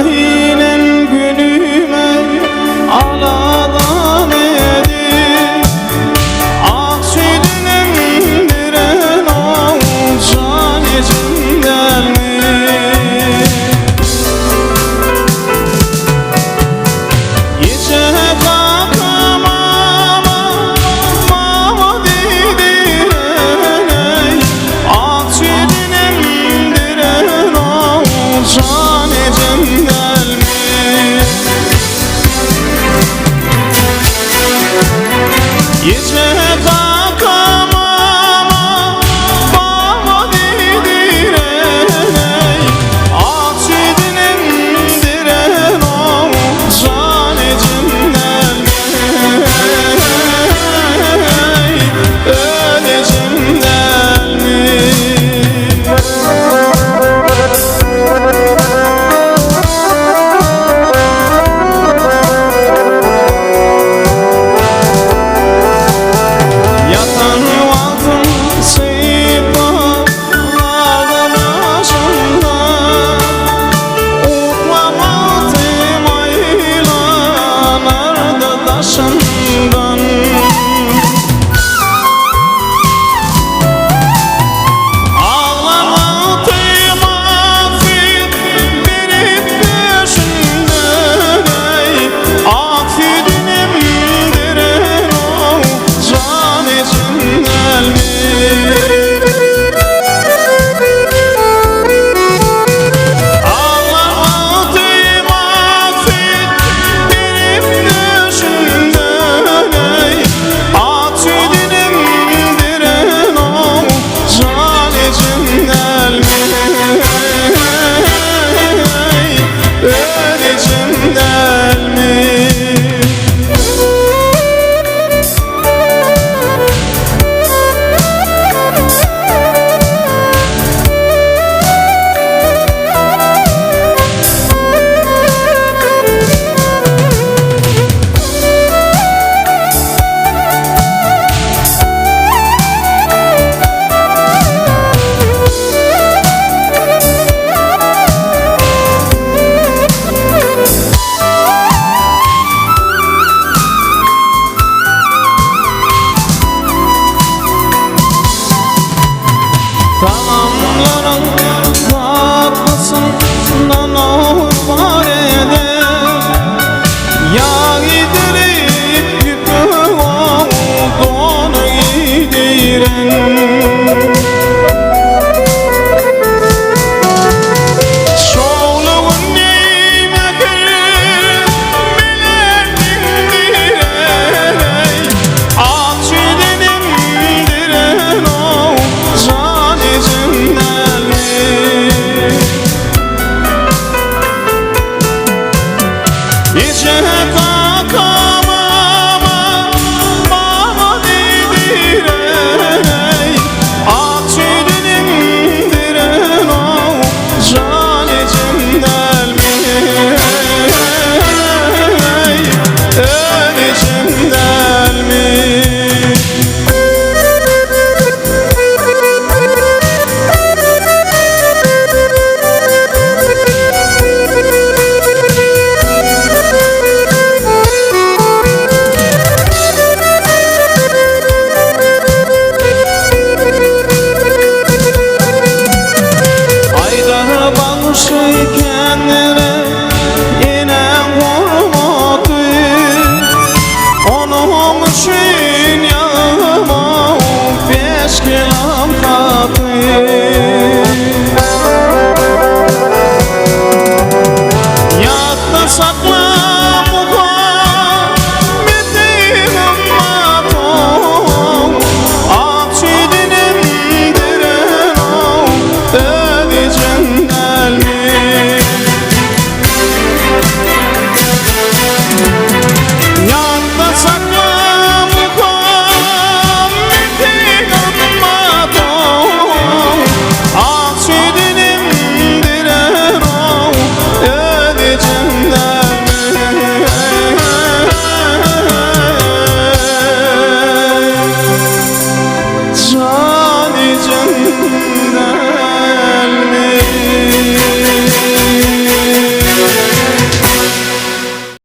İbrahim'in gülüme aladan edi. Ak sütünün diren olsan içinden mi? Gece kalkamam mama dediren ey. Ak sütünün diren olsan içinden mi? Gece kalkamam mama dediren ey. Ak sütünün diren olsan içinden mi? Öleceğimden mi? Yatan vaktim seyitlerden başında, uğramaktım aylanardı taşından. Ağlamaktım affet verip peşinden ey. Affedinem diren olsan içinden mi? Ağlamaktım affet verip peşinden ey. Affedinem diren olsan içinden mi? Öleceğimden mi? Tamamların tatlısından var eder. Yağ giderip yükü olduğunu gidiren. Çoğluğun nimetleri bilendim ey. Ak sütünün diren olsan içinden mi? Gece kalkamam mama dediren ey. Ak sütünün diren olsan içinden mi? Öleceğimden mi? Ayda bakışı kendine yine vurmadı. Onun için yanıma 5 kilam katı. Yatta saklı